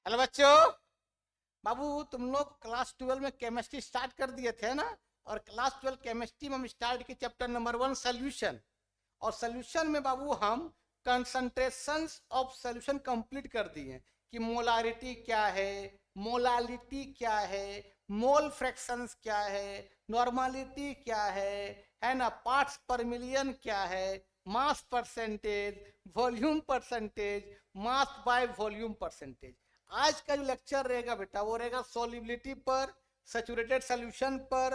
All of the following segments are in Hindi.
हेलो बच्चों। बाबू तुम लोग क्लास 12 में केमिस्ट्री स्टार्ट कर दिए थे ना। और क्लास 12 केमिस्ट्री में हम स्टार्ट किए चैप्टर नंबर 1 सोल्यूशन। और सोल्यूशन में बाबू हम कंसंट्रेशंस ऑफ सोल्यूशन कंप्लीट कर दिए कि मोलारिटी क्या है, मोलालिटी क्या है, मोल फ्रैक्शंस क्या है, नॉर्मलिटी क्या है ना, पार्ट्स पर मिलियन क्या है, mass percentage, volume percentage, mass by volume percentage. आज का जो लेक्चर रहेगा बेटा वो रहेगा सोलिबिलिटी पर, सैचुरेटेड सॉल्यूशन पर,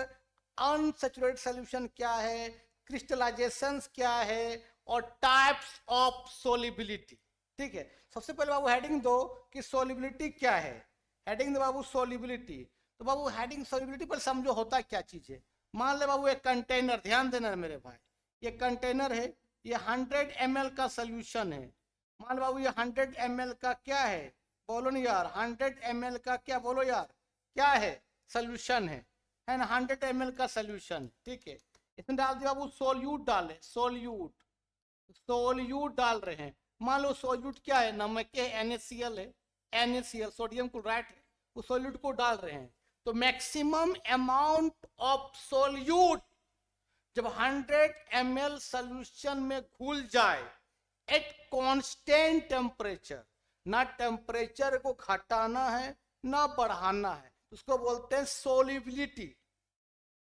अनसैचुरेटेड सॉल्यूशन क्या है, क्रिस्टलाइजेशंस क्या है और टाइप्स ऑफ सोलिबिलिटी। ठीक है, सबसे पहले बाबू हेडिंग दो कि सोलिबिलिटी क्या है। हेडिंग दो बाबू सोलिबिलिटी। तो बाबू हेडिंग सोलिबिलिटी पर समझो होता क्या चीज है। मान ले बाबू एक कंटेनर, ध्यान देना मेरे भाई, ये कंटेनर है, ये 100 ml का सोल्यूशन है। मान लो बाबू ये 100 ml का क्या है, बोलो नहीं यार, 100 ml का क्या, बोलो यार क्या है, सोल्यूशन है ना, 100 ml का सोल्यूशन। ठीक है, इसमें डाल दिया बाबू सोल्यूट, डाले सोल्यूट, सोल्यूट डाल रहे हैं। मान लो सोल्यूट क्या है, नमक है, NaCl है, NaCl सोडियम क्लोराइड है, उस सोल्यूट को डाल रहे हैं। तो मैक्सिमम अमाउंट ऑफ सोल्यूट जब 100 ml सोल्यूशन में घुल जाए एट कांस्टेंट टेम्परेचर, ना टेम्परेचर को घटाना है ना बढ़ाना है, उसको बोलते हैं सोलिबिलिटी।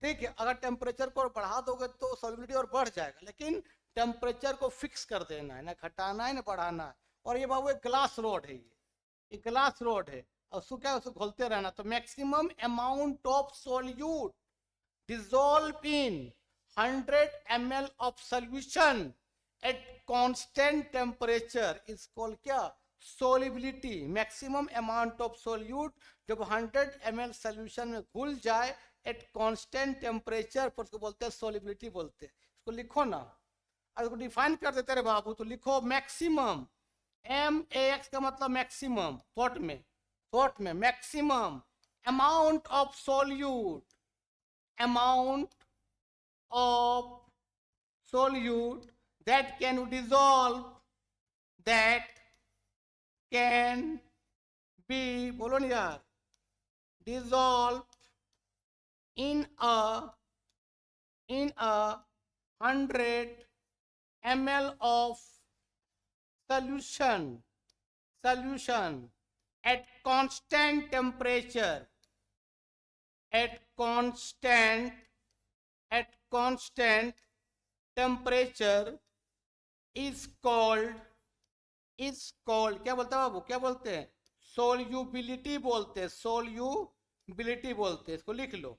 ठीक है, अगर टेम्परेचर को बढ़ा दोगे तो सोलिबिलिटी और बढ़ जाएगा, लेकिन टेम्परेचर को फिक्स कर देना है, ना घटाना है ना बढ़ाना है। और ये बाबू एक ग्लास रोड है, ये ग्लास रोड है, और उसको क्या, उसको घोलते रहना। तो maximum amount of solute dissolve in 100 ml of solution at constant temperature is called क्या, solubility। Maximum amount of solute जब 100 ml सोल्यूशन में घुल जाए एट कांस्टेंट टेम्परेचर पर, उसको बोलते हैं सोलिबिलिटी बोलते हैं। इसको लिखो ना, और इसको डिफाइन कर देते रे बाबू, तो लिखो मैक्सिमम, MAX का मतलब मैक्सिमम, थॉट में maximum amount of solute, amount of solute that can dissolve, that can be, बोलो नहीं यार, dissolve in a 100 ml of solution at constant temperature, at constant temperature is called क्या बोलते हैं बाबू, क्या बोलते हैं, सोल्यूबिलिटी बोलते हैं, सोल्यूबिलिटी बोलते हैं। इसको लिख लो,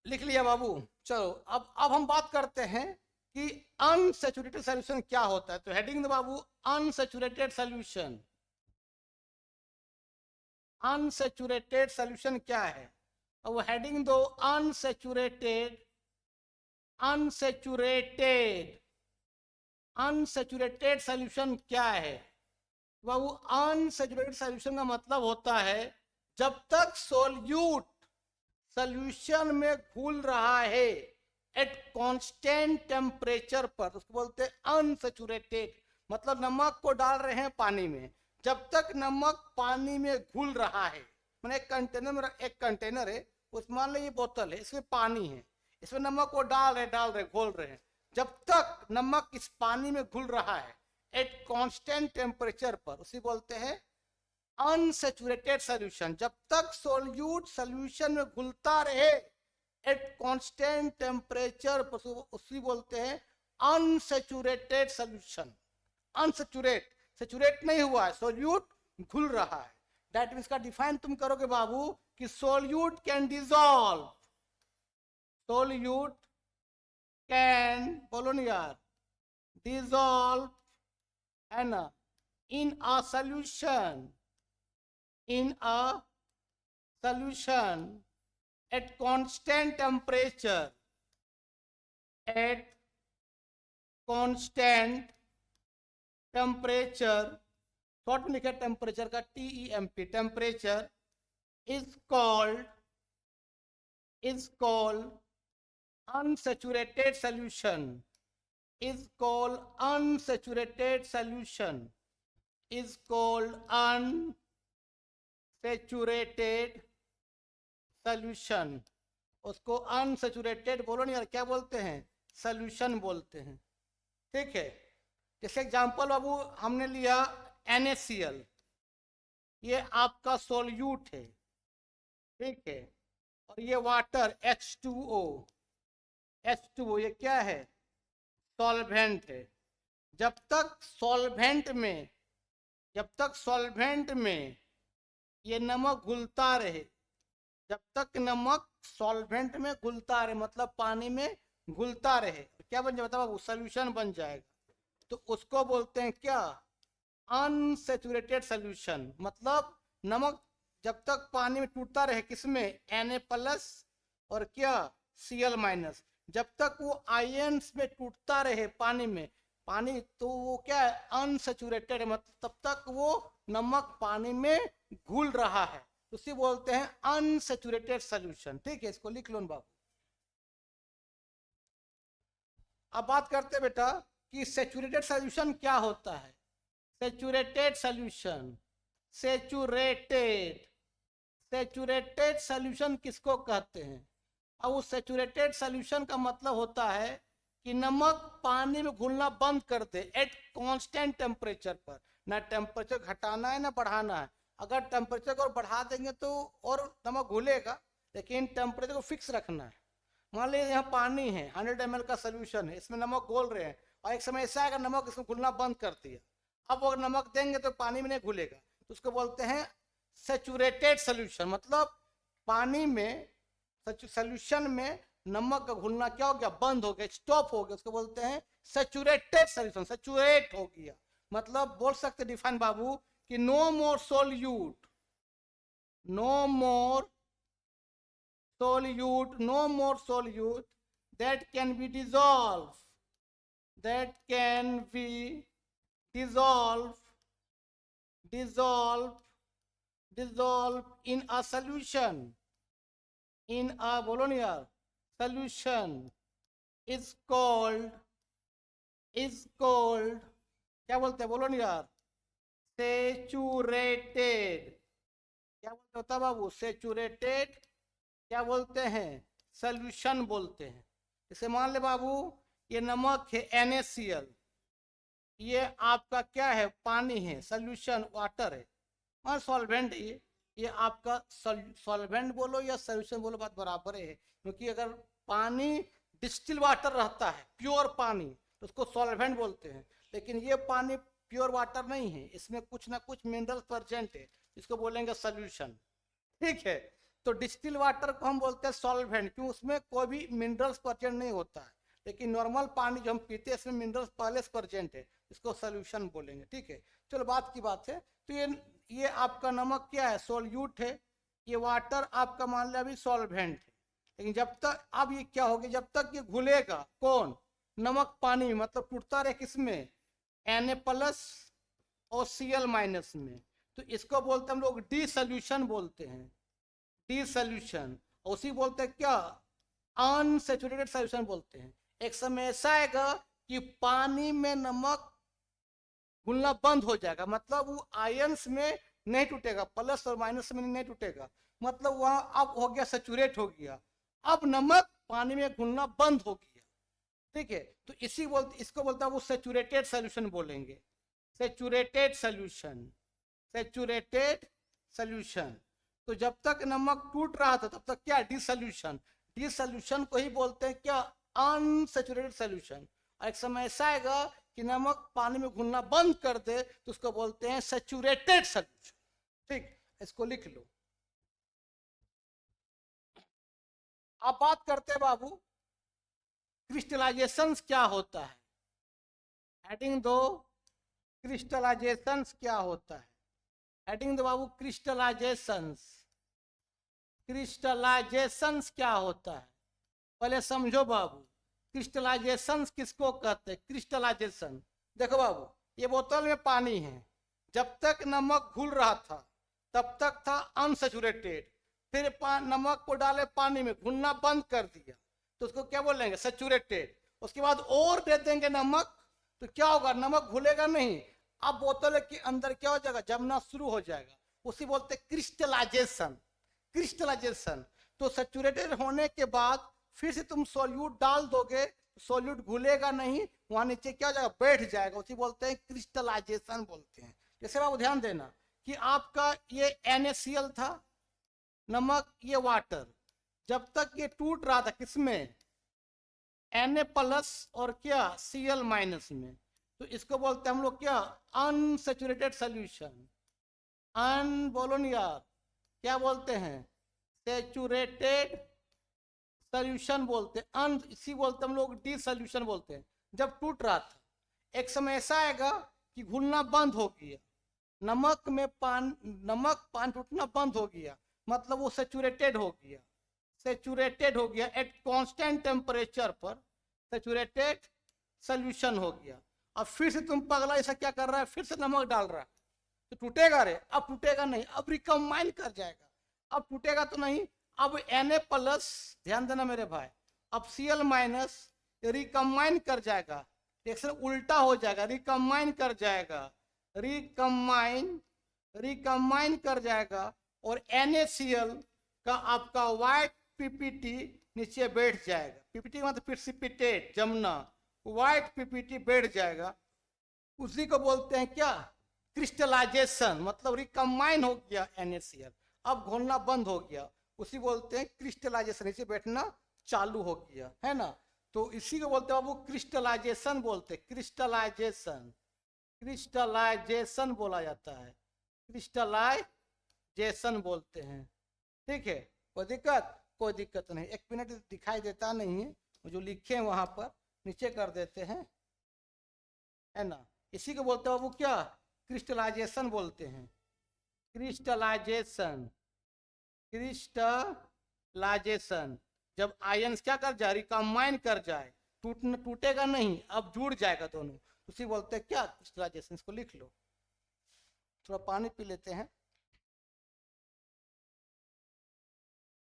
लिख लिया बाबू। चलो अब हम बात करते हैं कि अनसैचुरेटेड सॉल्यूशन क्या होता है। तो हेडिंग दो बाबू, अनसैचुरेटेड सॉल्यूशन। अनसैचुरेटेड सॉल्यूशन क्या है, अब हेडिंग दो अनसैचुरेटेड, अनसैचुरेटेड, अनसैचुरेटेड सॉल्यूशन क्या है। बाबू अनसैचुरेटेड सॉल्यूशन का मतलब होता है जब तक सोल्यूट सॉल्यूशन में घुल रहा है एट कांस्टेंट टेम्परेचर पर, उसको बोलते हैं अनसैचुरेटेड। मतलब नमक को डाल रहे हैं पानी में, जब तक नमक पानी में घुल रहा है, मैंने एक कंटेनर में, एक कंटेनर है, उस मान लो ये बोतल है, इसमें पानी है, इसमें नमक को डाल रहे घोल रहे हैं, जब तक नमक इस पानी में घुल रहा है एट कांस्टेंट टेम्परेचर पर, उसी बोलते हैं अनसैचुरेटेड सॉल्यूशन। जब तक सोल्यूट सॉल्यूशन में घुलता रहे एट कांस्टेंट टेम्परेचर पर, उसी बोलते हैं अनसैचुरेटेड सॉल्यूशन। अनसैचुरेट, सैचुरेट नहीं हुआ है, सोल्यूट घुल रहा है। दैट मींस का डिफाइन तुम करोगे बाबू कि solute can dissolve, solute can, बोलो नहीं यार, dissolve है ना, in a solution, in a solution at constant temperature, at constant temperature, short में लिखा टेम्परेचर का, TEMP, temperature is called unsaturated solution, is called unsaturated solution is called unsaturated solution. उसको अनसेचुरेटेड बोलो नहीं यार, क्या बोलते हैं, सोल्यूशन बोलते हैं। ठीक है, जैसे एग्जांपल बाबू हमने लिया NaCl, ये आपका सोल्यूट है, ठीक है, और ये वाटर H2O, H2O ये क्या है, सॉल्वेंट है। जब तक सॉल्वेंट में ये नमक घुलता रहे, जब तक नमक सॉल्वेंट में घुलता रहे, मतलब पानी में घुलता रहे, क्या बन जाएगा बाबू, सोल्यूशन बन जाएगा। तो उसको बोलते हैं क्या, अनसेचुरेटेड सोल्यूशन। मतलब नमक जब तक पानी में टूटता रहे, किसमें, Na+ और क्या, Cl-, जब तक वो आयन्स में टूटता रहे पानी में, पानी तो वो क्या है, अनसेचुरेटेड है, मतलब तब तक वो नमक पानी में घुल रहा है, उसे बोलते हैं अनसेचुरेटेड सोल्यूशन। ठीक है, इसको लिख लो बाबू। अब बात करते हैं बेटा कि सेचुरेटेड सोल्यूशन क्या होता है। सेचुरेटेड सोल्यूशन, सेचुरेटेड सोल्यूशन किसको कहते हैं। अब उस सेचुरेटेड सोल्यूशन का मतलब होता है कि नमक पानी में घुलना बंद कर दे एट कांस्टेंट टेम्परेचर पर, ना टेम्परेचर घटाना है ना बढ़ाना है। अगर टेम्परेचर को बढ़ा देंगे तो और नमक घुलेगा, लेकिन टेम्परेचर को फिक्स रखना है। मान लीजिए यहाँ पानी है, 100 ml का सोल्यूशन है, इसमें नमक घोल रहे हैं, और एक समय ऐसा आएगा नमक इसमें घुलना बंद कर दिया, अब अगर नमक देंगे तो पानी में नहीं घुलेगा, तो उसको बोलते हैं सेचुरेटेड सोल्यूशन। मतलब पानी में, सोल्यूशन में नमक का घुलना क्या हो गया, बंद हो गया, स्टॉप हो गया, उसको बोलते हैं सेचुरेटेड सोल्यूशन, सेचुरेट हो गया। मतलब बोल सकते डिफाइन बाबू कि no more solute, no more solute that can be dissolved, dissolved in a solution, in a, बोलो नहीं यार, solution is called क्या बोलते हैं, बोलो नहीं यार, सेचुरेटेड। क्या बोलते होता बाबू, सेचुरेटेड क्या बोलते हैं, सोल्यूशन बोलते हैं। जैसे मान ले बाबू ये नमक है NaCl, ये आपका क्या है, पानी है, सोल्यूशन वाटर है, और सॉल्वेंट ये आपका सॉल्वेंट बोलो या सोल्यूशन बोलो, बात बराबर है। क्योंकि अगर पानी डिस्टिल वाटर रहता है, प्योर पानी, तो उसको सॉल्वेंट बोलते हैं, लेकिन ये पानी प्योर वाटर नहीं है, इसमें कुछ ना कुछ मिनरल्स प्रेजेंट है, इसको बोलेंगे सोल्यूशन। ठीक है, तो डिस्टिल वाटर को हम बोलते हैं सॉल्वेंट, क्यों, उसमें कोई भी मिनरल्स प्रेजेंट नहीं होता है, लेकिन नॉर्मल पानी जो हम पीते हैं इसमें मिनरल्स पहले से प्रेजेंट है, इसको सोल्यूशन बोलेंगे। ठीक है, चलो बात की बात है। तो ये आपका नमक क्या है, सोल्यूट है, ये वाटर आपका मान लिया अभी सॉल्वेंट है, लेकिन जब तक, अब ये क्या होगा, जब तक ये घुलेगा, कौन, नमक पानी में, मतलब टूटता रहे किसमें, Na+ और Cl- में, तो इसको बोलते हैं हम लोग डिसोल्यूशन बोलते हैं, डिसोल्यूशन। उसी बोलते हैं क्या, अनसेचुरेटेड सोल्यूशन बोलते हैं। एक समय ऐसा आएगा कि पानी में नमक घुलना बंद हो जाएगा, मतलब वो आयंस में नहीं टूटेगा, प्लस और माइनस में नहीं टूटेगा, मतलब वहां अब हो गया, सेचुरेट हो गया, अब नमक पानी में घुलना बंद हो गया। ठीक है, तो इसको बोलता है वो सेचुरेटेड सोल्यूशन बोलेंगे, सेचुरेटेड सोल्यूशन, सेचुरेटेड सोल्यूशन। तो जब तक नमक टूट रहा था तब तक क्या, डिसोल्यूशन, डिसोल्यूशन को ही बोलते हैं क्या, अनसेचुरेटेड सोल्यूशन। और एक समय ऐसा आएगा कि नमक पानी में घुलना बंद कर दे, तो उसको बोलते हैं सेचुरेटेड सोल्यूशन। ठीक, इसको लिख लो। अब बात करते हैं बाबू क्रिस्टलाइजेशन क्या होता है। हेडिंग दो, क्रिस्टलाइजेशन क्या होता है। हेडिंग दो बाबू, क्रिस्टलाइजेशन, क्रिस्टलाइजेशन क्या होता है, पहले समझो बाबू। क्रिस्टलाइजेशन किसको कहते हैं, क्रिस्टलाइजेशन। देखो बाबू, ये बोतल में पानी है, जब तक नमक घुल रहा था तब तक था अनसेचुरेटेड, फिर नमक को डाले पानी में, घुलना बंद कर दिया, तो उसको क्या बोलेंगे, सेचुरेटेड। उसके बाद और दे देंगे नमक, तो क्या होगा, नमक घुलेगा नहीं, अब बोतल के अंदर क्या हो जाएगा, जमना शुरू हो जाएगा, उसी बोलते क्रिस्टलाइजेशन। क्रिस्टलाइजेशन तो सैचुरेटेड होने के बाद फिर से तुम सोल्यूट डाल दोगे, सोल्यूट घुलेगा नहीं, वहां नीचे क्या हो जाएगा, बैठ जाएगा, उसी बोलते हैं क्रिस्टलाइजेशन बोलते हैं। जैसे आप ध्यान देना कि आपका ये NaCl था, नमक, ये वाटर, जब तक ये टूट रहा था किसमें, Na+ और क्या Cl- में, तो इसको बोलते हैं हम लोग क्या, अनसैचुरेटेड सोल्यूशन। अन बोलो नहीं यार, क्या बोलते हैं, सैचुरेटेड सोल्यूशन बोलते हैं, अन इसी बोलते हम लोग डी सोल्यूशन बोलते हैं। जब टूट रहा था, एक समय ऐसा आएगा कि घुलना बंद हो गया, नमक में नमक पानी टूटना बंद हो गया, मतलब वो सैचुरेटेड हो गया, सैचुरेटेड हो गया एट कांस्टेंट टेम्परेचर पर, सैचुरेटेड सोल्यूशन हो गया। अब फिर से तुम पगला ऐसा क्या कर रहा है, फिर से नमक डाल रहा है, तो टूटेगा रे, अब टूटेगा नहीं, अब रिकम्बाइन कर जाएगा, अब टूटेगा तो नहीं, अब Na+, ध्यान देना मेरे भाई, अब Cl- रिकम्बाइन कर जाएगा, रिएक्शन उल्टा हो जाएगा, रिकम्बाइन कर जाएगा, रिकम्बाइन कर जाएगा, और NaCl का आपका व्हाइट PPT नीचे बैठ जाएगा, PPT मतलब प्रिसिपिटेट, जमना, व्हाइट PPT बैठ जाएगा, उसी को बोलते हैं क्या, क्रिस्टलाइजेशन, मतलब रिकम्बाइन हो गया NaCl, अब घोलना बंद हो गया, उसी बोलते हैं क्रिस्टलाइजेशन, इसे बैठना चालू हो गया, है ना। तो इसी को बोलते हैं बाबू क्रिस्टलाइजेशन बोलते, क्रिस्टलाइजेशन, क्रिस्टलाइजेशन बोला जाता है, क्रिस्टलाइजेशन बोलते हैं। ठीक है, कोई दिक्कत नहीं, 1 मिनट दिखाई देता नहीं है, जो लिखे हैं वहां पर नीचे कर देते हैं, है ना। इसी को बोलते हैं बाबू क्या, क्रिस्टलाइजेशन बोलते हैं, क्रिस्टलाइजेशन, क्रिस्टलाइजेशन। जब आयंस क्या कर जाए, रिकम्बाइन कर जाए, टूटेगा नहीं, अब जुड़ जाएगा दोनों, उसी बोलते हैं क्या, क्रिस्टलाइजेशन। इसको लिख लो, थोड़ा पानी पी लेते हैं।